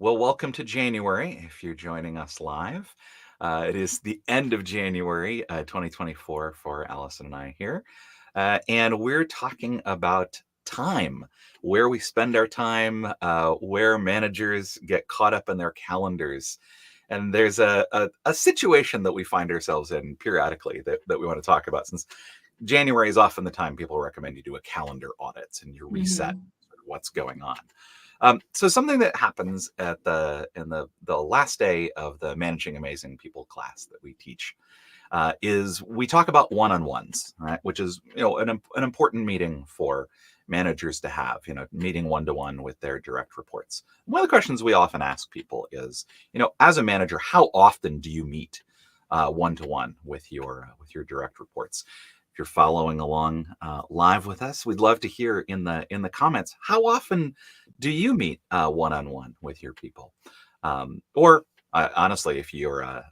Well, welcome to January if you're joining us live. It is the end of January 2024 for Allison and I here. And we're talking about time, where we spend our time, where managers get caught up in their calendars. And there's a situation that we find ourselves in periodically that we want to talk about, since January is often the time people recommend you do a calendar audit and you reset Mhm. what's going on. So something that happens at the last day of the Managing Amazing People class that we teach is we talk about one-on-ones, right? Which is an important meeting for managers to have, meeting one-to-one with their direct reports. One of the questions we often ask people is, as a manager, how often do you meet one-to-one with your direct reports? If you're following along live with us, we'd love to hear in the comments, how often do you meet one-on-one with your people? Or honestly, if you're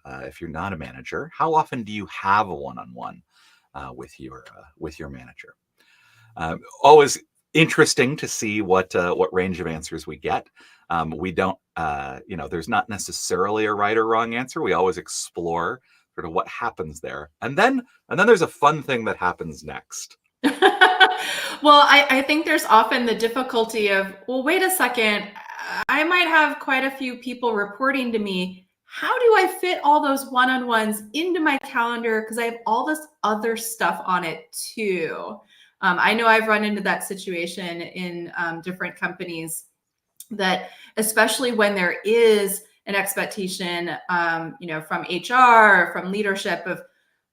not a manager, how often do you have a one-on-one with your manager? Always interesting to see what range of answers we get. We don't, there's not necessarily a right or wrong answer. We always explore sort of what happens there, and then there's a fun thing that happens next. Well, I think there's often the difficulty of, well, wait a second, I might have quite a few people reporting to me. How do I fit all those one-on-ones into my calendar? Because I have all this other stuff on it too. I know I've run into that situation in different companies, that especially when there is an expectation, from HR or from leadership of,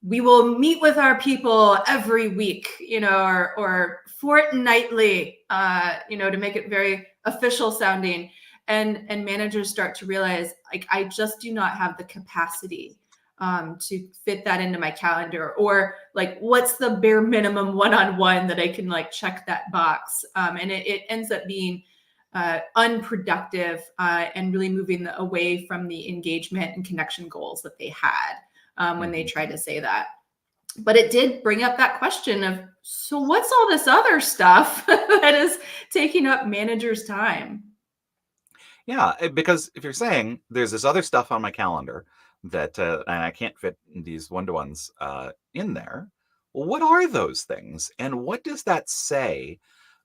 we will meet with our people every week, or fortnightly, to make it very official sounding. And managers start to realize, like, I just do not have the capacity to fit that into my calendar, or like, what's the bare minimum one-on-one that I can like check that box. And it ends up being unproductive, and really moving away from the engagement and connection goals that they had when they tried to say that. But it did bring up that question of, so what's all this other stuff that is taking up managers' time? Yeah, because if you're saying there's this other stuff on my calendar that and I can't fit these one-to-ones in there, well, what are those things, and what does that say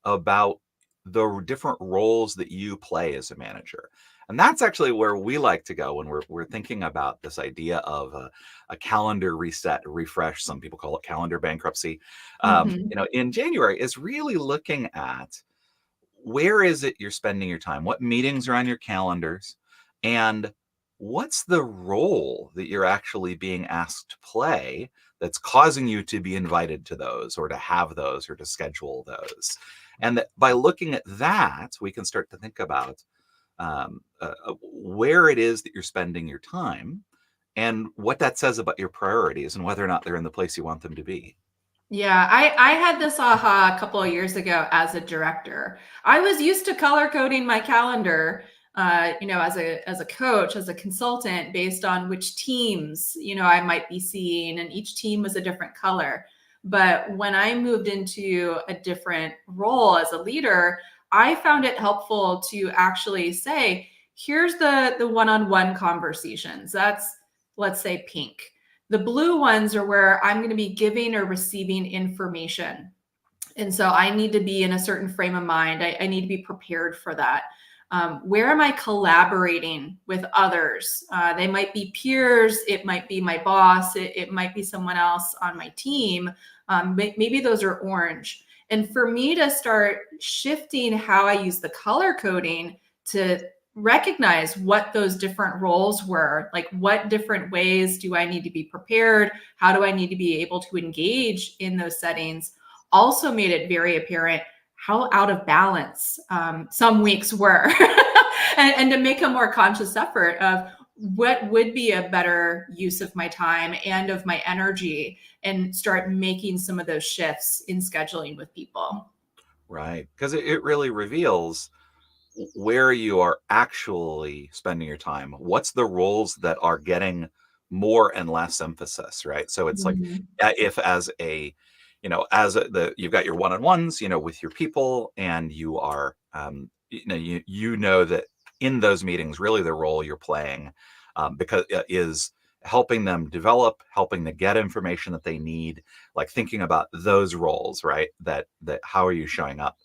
about the different roles that you play as a manager? And that's actually where we like to go when we're thinking about this idea of a calendar reset, refresh. Some people call it calendar bankruptcy. Mhm. In January, is really looking at where is it you're spending your time? What meetings are on your calendars? And what's the role that you're actually being asked to play that's causing you to be invited to those, or to have those, or to schedule those? And that by looking at that, we can start to think about where it is that you're spending your time and what that says about your priorities and whether or not they're in the place you want them to be. Yeah, I had this aha a couple of years ago as a director. I was used to color coding my calendar, as a coach, as a consultant, based on which teams, I might be seeing, and each team was a different color. But when I moved into a different role as a leader, I found it helpful to actually say, here's the one-on-one conversations. That's, let's say, pink. The blue ones are where I'm going to be giving or receiving information. And so I need to be in a certain frame of mind. I need to be prepared for that. Where am I collaborating with others? They might be peers. It might be my boss. It might be someone else on my team. Maybe those are orange. And for me to start shifting how I use the color coding to recognize what those different roles were, like what different ways do I need to be prepared? How do I need to be able to engage in those settings? Also made it very apparent how out of balance some weeks were. And to make a more conscious effort of what would be a better use of my time and of my energy, and start making some of those shifts in scheduling with people. Right. Because it really reveals where you are actually spending your time. What's the roles that are getting more and less emphasis, right? So it's like, Mhm. if you've got your one-on-ones, with your people, and you are, you know that in those meetings, really the role you're playing, because is helping them develop, helping them get information that they need, like thinking about those roles, right? That how are you showing up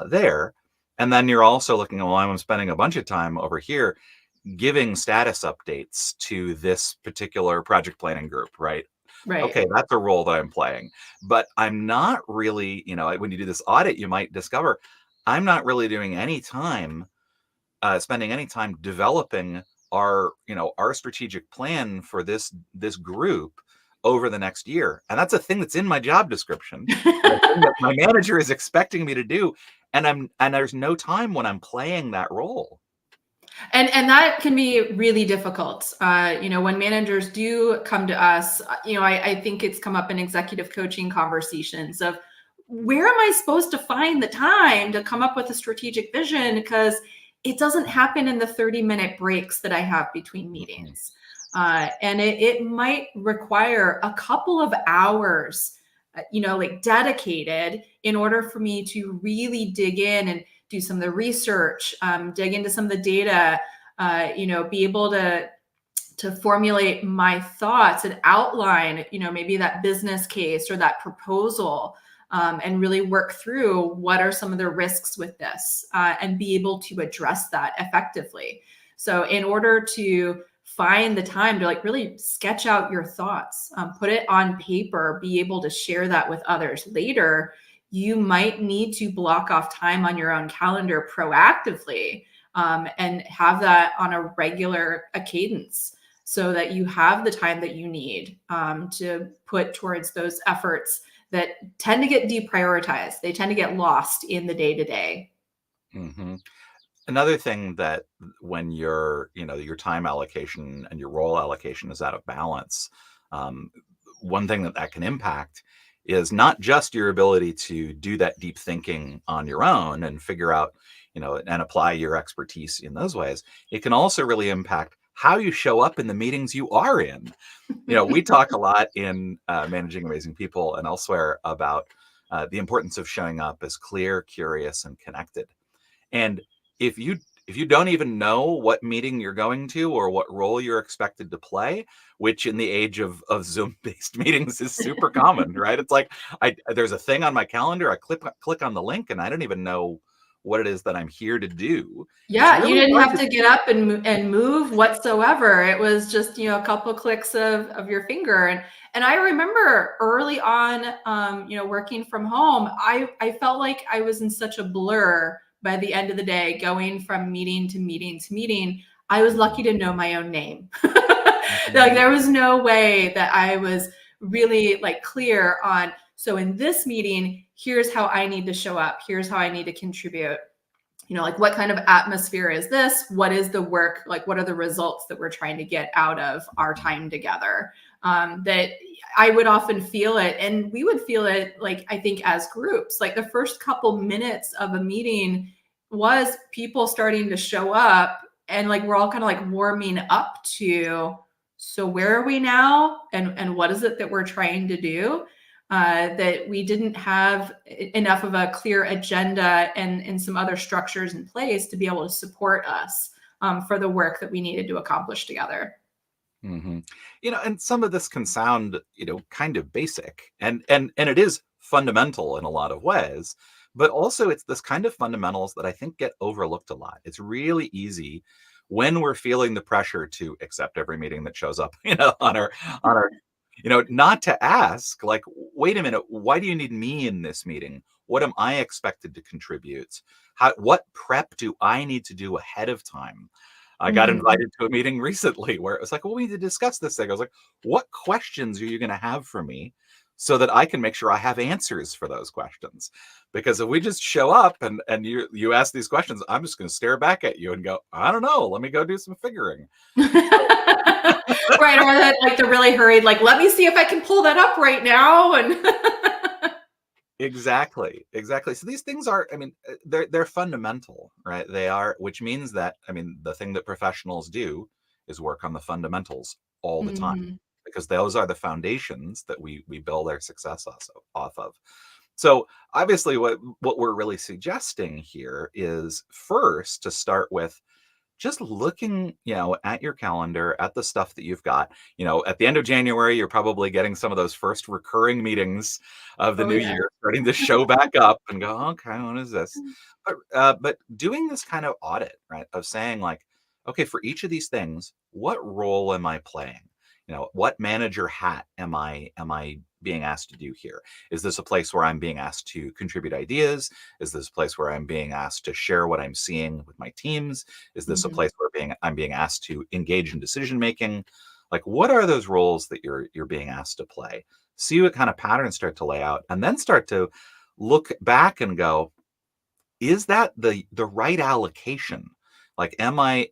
there? And then you're also looking, well, I'm spending a bunch of time over here giving status updates to this particular project planning group, right? Right. Okay, that's a role that I'm playing. But I'm not really, when you do this audit, you might discover I'm not really doing any time, spending any time developing our strategic plan for this group over the next year. And that's a thing that's in my job description, and a thing that my manager is expecting me to do. And there's no time when I'm playing that role. And that can be really difficult. When managers do come to us, I think it's come up in executive coaching conversations of where am I supposed to find the time to come up with a strategic vision? Because it doesn't happen in the 30-minute breaks that I have between Mhm. meetings. And it might require a couple of hours, like dedicated in order for me to really dig in and do some of the research, dig into some of the data, be able to formulate my thoughts and outline, maybe that business case or that proposal, and really work through what are some of the risks with this, and be able to address that effectively. So in order to find the time to like really sketch out your thoughts, put it on paper, be able to share that with others later, you might need to block off time on your own calendar proactively, and have that on a regular cadence so that you have the time that you need, to put towards those efforts that tend to get deprioritized. They tend to get lost in the day to day. hmm Another thing that when your time allocation and your role allocation is out of balance, um, one thing that can impact is not just your ability to do that deep thinking on your own and figure out, and apply your expertise in those ways. It can also really impact how you show up in the meetings you are in. We talk a lot in Managing Amazing People and elsewhere about the importance of showing up as clear, curious, and connected. And if you don't even know what meeting you're going to or what role you're expected to play, which in the age of Zoom-based meetings is super common, right? It's like there's a thing on my calendar, I click on the link, and I don't even know what it is that I'm here to do. It's Yeah, you really didn't hard have to. to get up and move whatsoever. It was just, a couple clicks of your finger. And I remember early on, working from home, I felt like I was in such a blur by the end of the day, going from meeting to meeting to meeting. I was lucky to know my own name. Like Mhm, there was no way that I was really like clear on, so in this meeting, here's how I need to show up. Here's how I need to contribute. Like what kind of atmosphere is this? What is the work? Like, what are the results that we're trying to get out of our mhm, time together? That I would often feel it, and we would feel it, like, I think as groups, like the first couple minutes of a meeting was people starting to show up, and like we're all kind of like warming up to, so where are we now? And what is it that we're trying to do? That we didn't have enough of a clear agenda and some other structures in place to be able to support us, for the work that we needed to accomplish together. mhm. And some of this can sound, kind of basic, and it is fundamental in a lot of ways, but also it's this kind of fundamentals that I think get overlooked a lot. It's really easy when we're feeling the pressure to accept every meeting that shows up, on our not to ask, like, wait a minute, why do you need me in this meeting? What am I expected to contribute? What prep do I need to do ahead of time? I got Mhm. invited to a meeting recently where it was like, well, we need to discuss this thing. I was like, what questions are you going to have for me so that I can make sure I have answers for those questions? Because if we just show up and you ask these questions, I'm just going to stare back at you and go, I don't know, let me go do some figuring. Right, or that like the really hurried, like, let me see if I can pull that up right now. And Exactly, exactly. So these things are, they're fundamental, right? They are, which means that, the thing that professionals do is work on the fundamentals all the time, Mhm. because those are the foundations that we build our success off of. So obviously, what we're really suggesting here is first to start with just looking, at your calendar, at the stuff that you've got. At the end of January, you're probably getting some of those first recurring meetings of the Oh new yeah. year starting to show back up and go, okay, what is this? But doing this kind of audit, right, of saying like, okay, for each of these things, what role am I playing? What manager hat am I being asked to do here? Is this a place where I'm being asked to contribute ideas? Is this a place where I'm being asked to share what I'm seeing with my teams? Is this a Mhm. place where I'm being asked to engage in decision making? Like, what are those roles that you're being asked to play? See what kind of patterns start to lay out, and then start to look back and go, is that the right allocation? Like, am I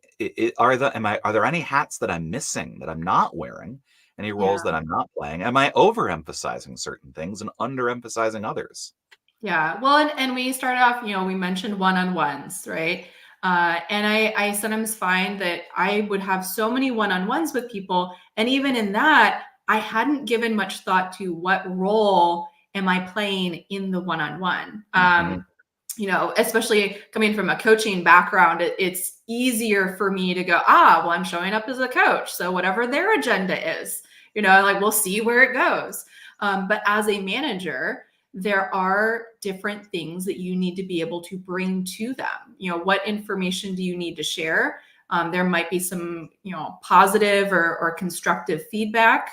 are there any hats that I'm missing that I'm not wearing? Any roles Yeah. that I'm not playing? Am I overemphasizing certain things and underemphasizing others? Yeah. Well, and we started off, we mentioned one-on-ones, right? And I sometimes find that I would have so many one-on-ones with people. And even in that, I hadn't given much thought to what role am I playing in the one-on-one. Mhm, Especially coming from a coaching background, it's easier for me to go, well, I'm showing up as a coach. So whatever their agenda is, like we'll see where it goes. But as a manager, there are different things that you need to be able to bring to them. What information do you need to share? There might be some, positive or constructive feedback,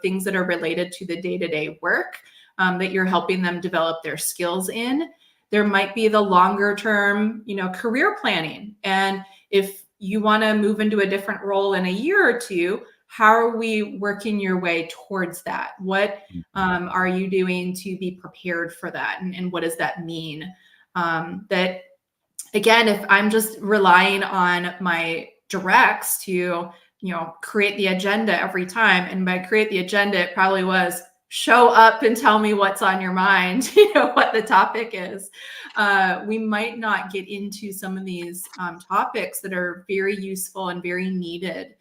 things that are related to the day-to-day work that you're helping them develop their skills in. There might be the longer term, career planning. And if you want to move into a different role in a year or two, how are we working your way towards that? What mhm, are you doing to be prepared for that? And what does that mean? That again, if I'm just relying on my directs to, create the agenda every time, and by create the agenda, it probably was show up and tell me what's on your mind, what the topic is. We might not get into some of these topics that are very useful and very needed,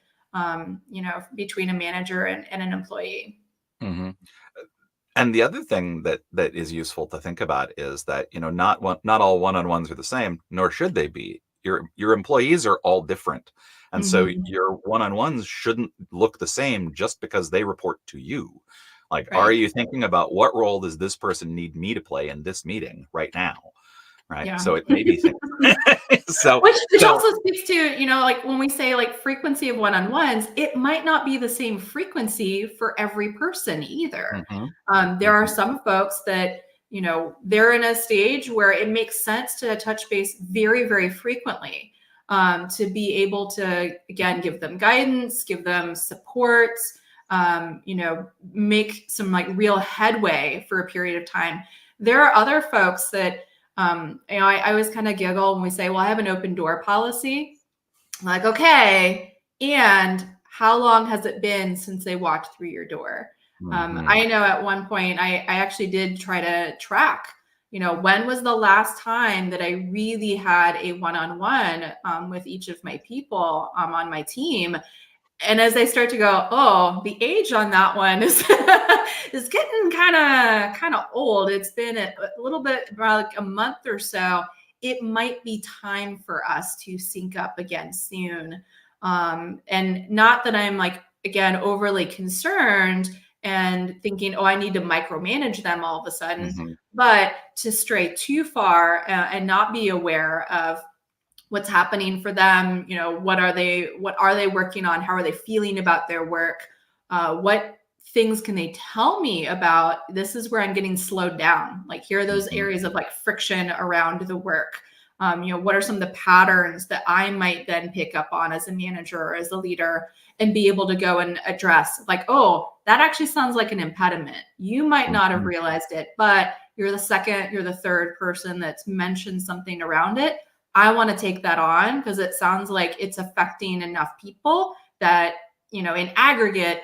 between a manager and an employee. mhm. And the other thing that is useful to think about is that, not all one-on-ones are the same, nor should they be. Your employees are all different. And so Mhm. your one-on-ones shouldn't look the same just because they report to you. Like, are Right. you thinking about what role does this person need me to play in this meeting right now? Right. Yeah. So it may be think so Which so also speaks to, like when we say like frequency of one-on-ones, it might not be the same frequency for every person either. Mhm, There are mhm, some folks that, they're in a stage where it makes sense to touch base very, very frequently, to be able to, again, give them guidance, give them support, make some like real headway for a period of time. There are other folks that, I always kind of giggle when we say, well, I have an open door policy. I'm like, okay. And how long has it been since they walked through your door? mhm, I know at one point I actually did try to track, when was the last time that I really had a one-on-one with each of my people on my team. And as they start to go, oh, the age on that one is is getting kind of old. It's been a little bit about like a month or so. It might be time for us to sync up again soon. And not that I'm like again overly concerned and thinking, oh, I need to micromanage them all of a sudden, mhm, but to stray too far and not be aware of what's happening for them, what are they working on, how are they feeling about their work, what things can they tell me about, this is where I'm getting slowed down, like here are those mhm, areas of like friction around the work. What are some of the patterns that I might then pick up on as a manager or as a leader and be able to go and address, like, oh, that actually sounds like an impediment, you might not have mhm, realized it, but you're the third person that's mentioned something around it. I want to take that on because it sounds like it's affecting enough people that, in aggregate,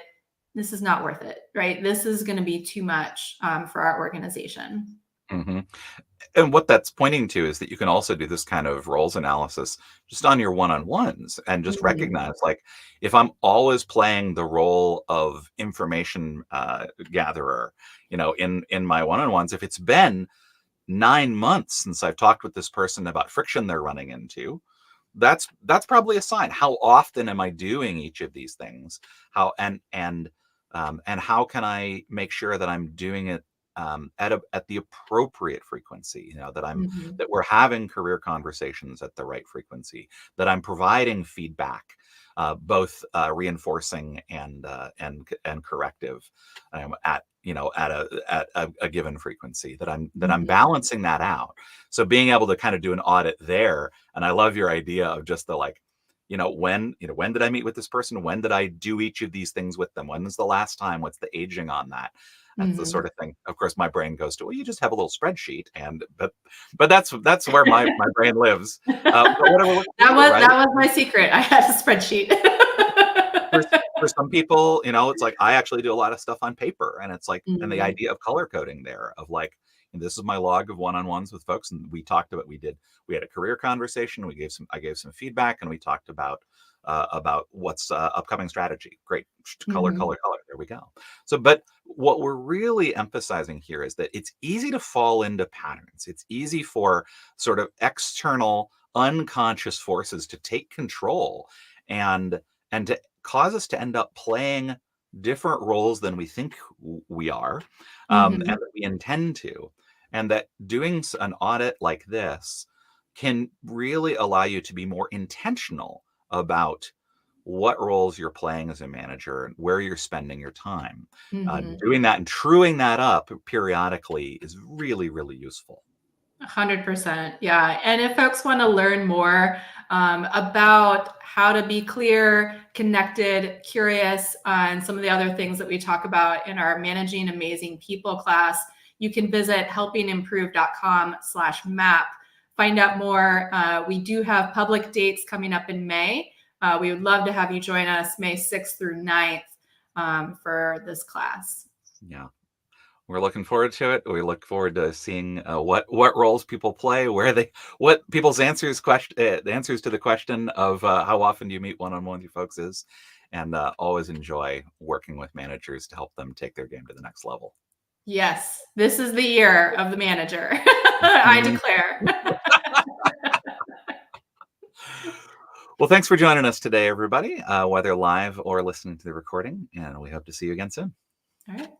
this is not worth it, right? This is going to be too much for our organization. mhm. And what that's pointing to is that you can also do this kind of roles analysis just on your one-on-ones and just Mhm. recognize, like, if I'm always playing the role of information gatherer, in my one-on-ones, if it's been 9 months since I've talked with this person about friction they're running into, that's probably a sign. How often am I doing each of these things? How and how can I make sure that I'm doing it at the appropriate frequency? Mhm. That we're having career conversations at the right frequency. That I'm providing feedback, both reinforcing and corrective, at a given frequency. That I'm Mhm. balancing that out. So being able to kind of do an audit there, and I love your idea of just the like, when did I meet with this person? When did I do each of these things with them? When was the last time? What's the aging on that? That's the sort Mhm. of thing. Of course, my brain goes to, well, you just have a little spreadsheet, but that's where my brain lives. But whatever works for you, right? That was my secret. I had a spreadsheet. for for some people, it's like I actually do a lot of stuff on paper, and it's like, and the Mhm. idea of color coding there of like, this is my log of one-on-ones with folks, and we had a career conversation. I gave some feedback, and we talked about what's upcoming strategy. Great, color, Mhm. color, color. There we go. So, but what we're really emphasizing here is that it's easy to fall into patterns. It's easy for sort of external, unconscious forces to take control and to cause us to end up playing different roles than we think we are, and Mhm. that we intend to. And that doing an audit like this can really allow you to be more intentional about what roles you're playing as a manager and where you're spending your time. Mhm. Doing that and truing that up periodically is really, really useful. 100%. Yeah. And if folks want to learn more about how to be clear, connected, curious, and some of the other things that we talk about in our Managing Amazing People class, you can visit helpingimprove.com/map. Find out more. We do have public dates coming up in May. We would love to have you join us May 6th through 9th for this class. Yeah. We're looking forward to it. We look forward to seeing what roles people play, what people's the answers to the question of how often do you meet one-on-one with you folks is, and always enjoy working with managers to help them take their game to the next level. Yes, this is the year of the manager. I Mhm. declare. Well, thanks for joining us today, everybody, whether live or listening to the recording, and we hope to see you again soon. All right.